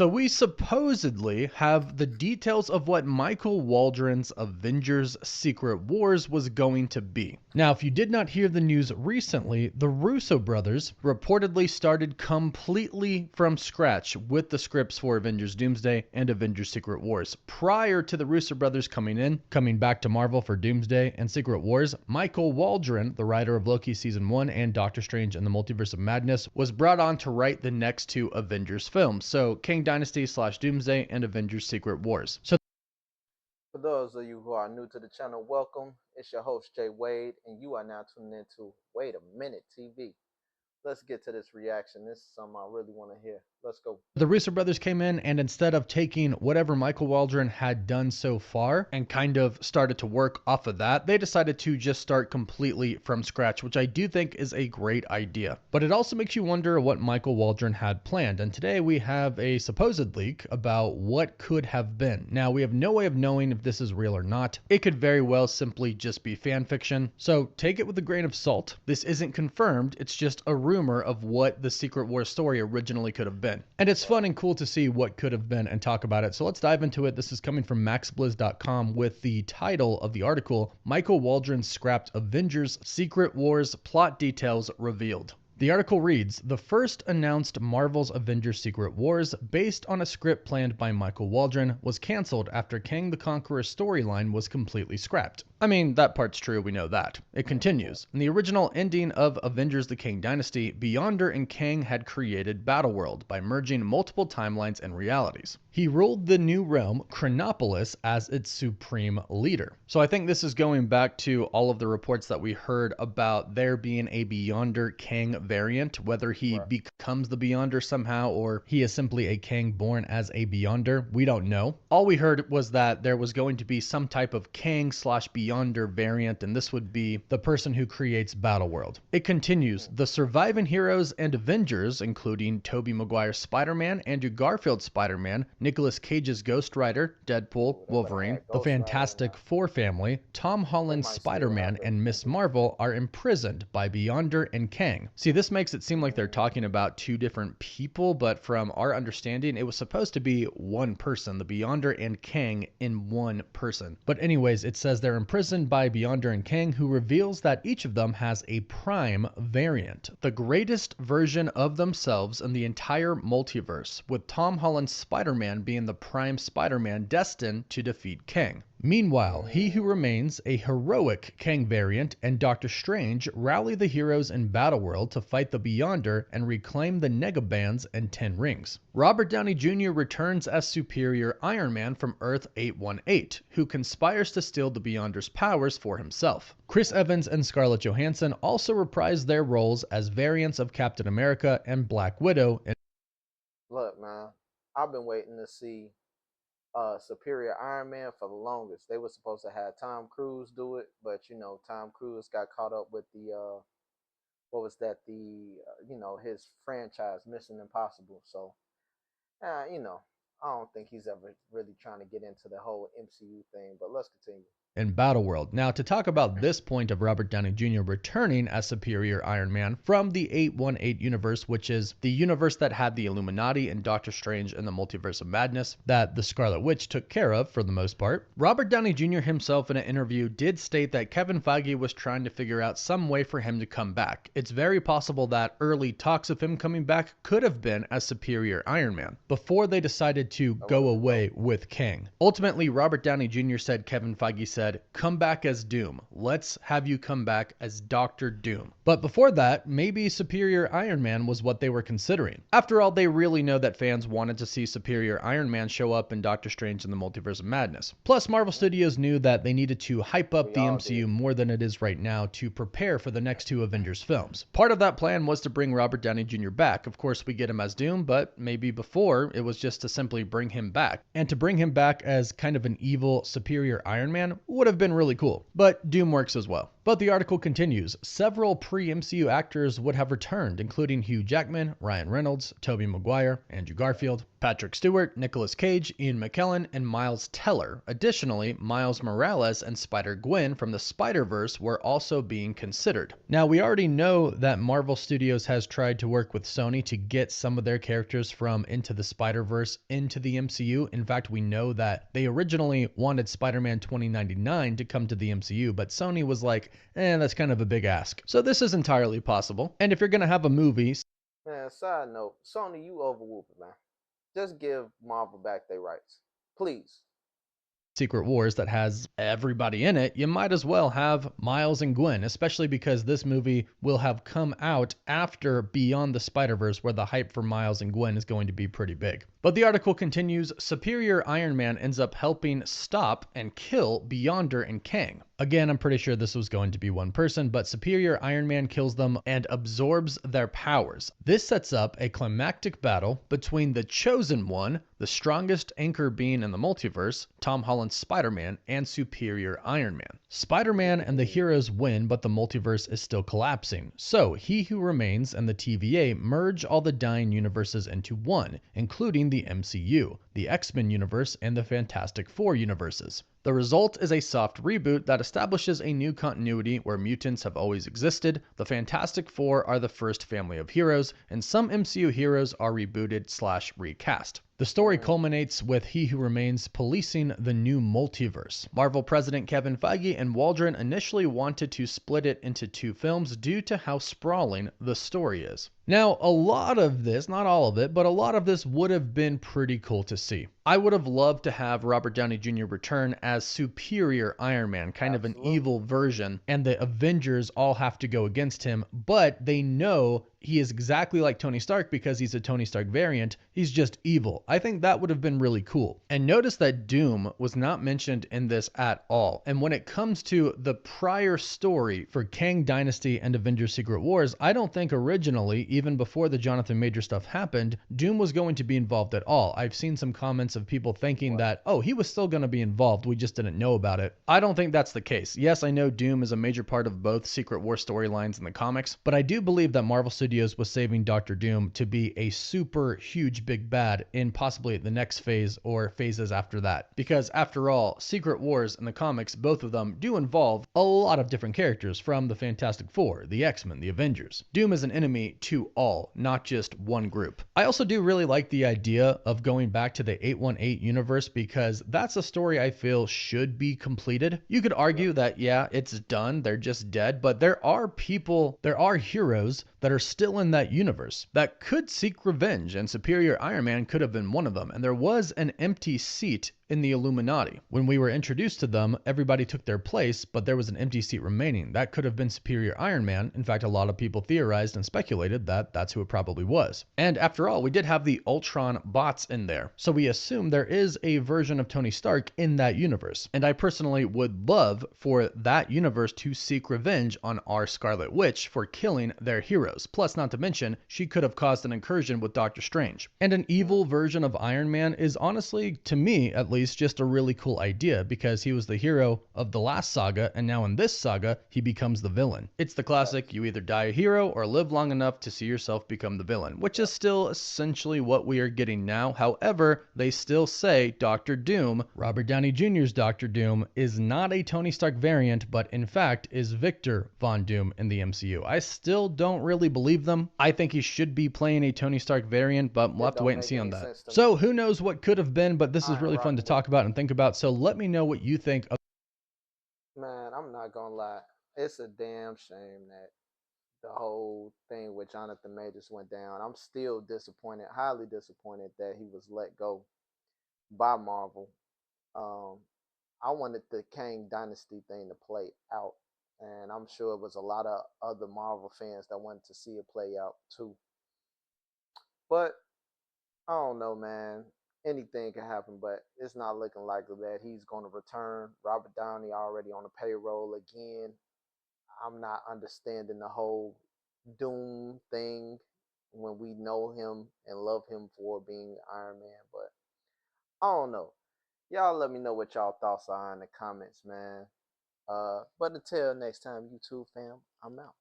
So we supposedly have the details of what Michael Waldron's Avengers Secret Wars was going to be. Now, if you did not hear the news recently, the Russo brothers reportedly started completely from scratch with the scripts for Avengers Doomsday and Avengers Secret Wars. Prior to the Russo brothers coming back to Marvel for Doomsday and Secret Wars, Michael Waldron, the writer of Loki Season 1 and Doctor Strange and the Multiverse of Madness, was brought on to write the next two Avengers films. So KANG Dynasty / Doomsday and Avengers Secret Wars. So For those of you who are new to the channel, welcome. It's your host, Jay Wade, and you are now tuning into Wait a Minute TV. Let's get to this reaction. This is something I really want to hear. Let's go. the Russo brothers came in, and instead of taking whatever Michael Waldron had done so far and kind of started to work off of that, they decided to just start completely from scratch, which I do think is a great idea. But it also makes you wonder what Michael Waldron had planned. And today we have a supposed leak about what could have been. Now, we have no way of knowing if this is real or not. It could very well simply just be fan fiction. So take it with a grain of salt. This isn't confirmed. It's just a rumor of what the Secret Wars story originally could have been. And it's fun and cool to see what could have been and talk about it. So let's dive into it. This is coming from maxblizz.com with the title of the article, Michael Waldron Scrapped Avengers Secret Wars Plot Details Revealed. The article reads, the first announced Marvel's Avengers Secret Wars, based on a script planned by Michael Waldron, was canceled after Kang the Conqueror's storyline was completely scrapped. I mean, that part's true, we know that. It continues. In the original ending of Avengers the Kang Dynasty, Beyonder and Kang had created Battleworld by merging multiple timelines and realities. He ruled the new realm, Chronopolis, as its supreme leader. So I think this is going back to all of the reports that we heard about there being a Beyonder Kang variant, whether he becomes the Beyonder somehow or he is simply a Kang born as a Beyonder. We don't know. All we heard was that there was going to be some type of Kang / Beyonder variant, and this would be the person who creates Battleworld. It continues, the surviving heroes and Avengers, including Tobey Maguire's Spider-Man, Andrew Garfield's Spider-Man, Nicolas Cage's Ghost Rider, Deadpool, Wolverine, the Fantastic Four family, Tom Holland's Spider-Man, and Miss Marvel are imprisoned by Beyonder and Kang. See, this makes it seem like they're talking about two different people, but from our understanding, it was supposed to be one person, the Beyonder and Kang in one person. But anyways, it says they're imprisoned by Beyonder and Kang, who reveals that each of them has a prime variant, the greatest version of themselves in the entire multiverse, with Tom Holland's Spider-Man being the prime Spider-Man destined to defeat Kang. Meanwhile, he who remains a heroic Kang variant and Doctor Strange rally the heroes in Battleworld to fight the Beyonder and reclaim the Negabands and 10 Rings. Robert Downey Jr. returns as Superior Iron Man from Earth 818, who conspires to steal the Beyonder's powers for himself. Chris Evans and Scarlett Johansson also reprise their roles as variants of Captain America and Black Widow. Look, man, I've been waiting to see Superior Iron Man for the longest. They were supposed to have Tom Cruise do it, but you know, Tom Cruise got caught up with the what was that, the you know, his franchise Mission Impossible. So you know, I don't think he's ever really trying to get into the whole MCU thing, but let's continue. In Battleworld. Now, to talk about this point of Robert Downey Jr. returning as Superior Iron Man from the 818 universe, which is the universe that had the Illuminati and Doctor Strange and the Multiverse of Madness that the Scarlet Witch took care of for the most part, Robert Downey Jr. himself in an interview did state that Kevin Feige was trying to figure out some way for him to come back. It's very possible that early talks of him coming back could have been as Superior Iron Man before they decided to go away with Kang. Ultimately, Robert Downey Jr. said Kevin Feige said, come back as Doom. Let's have you come back as Dr. Doom. But before that, maybe Superior Iron Man was what they were considering. After all, they really know that fans wanted to see Superior Iron Man show up in Doctor Strange in the Multiverse of Madness. Plus, Marvel Studios knew that they needed to hype up the MCU more than it is right now to prepare for the next two Avengers films. Part of that plan was to bring Robert Downey Jr. back. Of course, we get him as Doom, but maybe before it was just to simply bring him back. And to bring him back as kind of an evil Superior Iron Man would have been really cool, but Doom works as well. But the article continues, several pre-MCU actors would have returned, including Hugh Jackman, Ryan Reynolds, Tobey Maguire, Andrew Garfield. Patrick Stewart, Nicolas Cage, Ian McKellen, and Miles Teller. Additionally, Miles Morales and Spider-Gwen from the Spider-Verse were also being considered. Now, we already know that Marvel Studios has tried to work with Sony to get some of their characters from Into the Spider-Verse into the MCU. In fact, we know that they originally wanted Spider-Man 2099 to come to the MCU, but Sony was like, that's kind of a big ask. So this is entirely possible. And if you're going to have a movie, Man, side note, Sony, you overwhooping, man. Just give Marvel back their rights, please. Secret Wars that has everybody in it, you might as well have Miles and Gwen, especially because this movie will have come out after Beyond the Spider-Verse, where the hype for Miles and Gwen is going to be pretty big. But the article continues, Superior Iron Man ends up helping stop and kill Beyonder and Kang. Again, I'm pretty sure this was going to be one person, but Superior Iron Man kills them and absorbs their powers. This sets up a climactic battle between the Chosen One, the strongest anchor being in the multiverse, Tom Holland's Spider-Man, and Superior Iron Man. Spider-Man and the heroes win, but the multiverse is still collapsing. So, He Who Remains and the TVA merge all the dying universes into one, including the MCU, the X-Men universe, and the Fantastic Four universes. The result is a soft reboot that establishes a new continuity where mutants have always existed, the Fantastic Four are the first family of heroes, and some MCU heroes are rebooted/recast. The story culminates with He Who Remains policing the new multiverse. Marvel president Kevin Feige and Waldron initially wanted to split it into two films due to how sprawling the story is. Now, a lot of this, not all of it, but a lot of this would have been pretty cool to see. I would have loved to have Robert Downey Jr. return as Superior Iron Man, kind of an evil version, and the Avengers all have to go against him, but they know he is exactly like Tony Stark because he's a Tony Stark variant. He's just evil. I think that would have been really cool. And notice that Doom was not mentioned in this at all. And when it comes to the prior story for Kang Dynasty and Avengers Secret Wars, I don't think originally, even before the Jonathan Major stuff happened, Doom was going to be involved at all. I've seen some comments of people thinking that, oh, he was still going to be involved, we just didn't know about it. I don't think that's the case. Yes, I know Doom is a major part of both Secret War storylines in the comics, but I do believe that Marvel Studios was saving Doctor Doom to be a super huge big bad in possibly the next phase or phases after that. Because after all, Secret Wars in the comics, both of them do involve a lot of different characters from the Fantastic Four, the X-Men, the Avengers. Doom is an enemy to all, not just one group. I also do really like the idea of going back to the 818 universe because that's a story I feel should be completed. You could argue that, yeah, it's done, they're just dead, but there are people, there are heroes that are still in that universe that could seek revenge, and Superior Iron Man could have been one of them. And there was an empty seat in the Illuminati. When we were introduced to them, everybody took their place, but there was an empty seat remaining. That could have been Superior Iron Man. In fact, a lot of people theorized and speculated that that's who it probably was. And after all, we did have the Ultron bots in there. So we assume there is a version of Tony Stark in that universe. And I personally would love for that universe to seek revenge on our Scarlet Witch for killing their heroes. Plus, not to mention, she could have caused an incursion with Doctor Strange. And an evil version of Iron Man is honestly, to me at least, just a really cool idea because he was the hero of the last saga, and now in this saga, he becomes the villain. It's the classic, you either die a hero or live long enough to see yourself become the villain, which is still essentially what we are getting now. However, they still say Doctor Doom, Robert Downey Jr.'s Doctor Doom, is not a Tony Stark variant, but in fact is Victor Von Doom in the MCU. I still don't really believe them. I think he should be playing a Tony Stark variant, but we'll have to wait and see on that. So who knows what could have been, but this is really fun to talk about and think about. So let me know what you think of. Man, I'm not gonna lie. It's a damn shame that the whole thing with Jonathan Majors went down. I'm still disappointed, highly disappointed that he was let go by Marvel. Um, I wanted the Kang Dynasty thing to play out, and I'm sure it was a lot of other Marvel fans that wanted to see it play out too. But I don't know, man. Anything can happen, but it's not looking likely that he's going to return. Robert Downey already on the payroll again. I'm not understanding the whole Doom thing when we know him and love him for being Iron Man, but I don't know. Y'all let me know what y'all thoughts are in the comments, man. But until next time, YouTube fam, I'm out.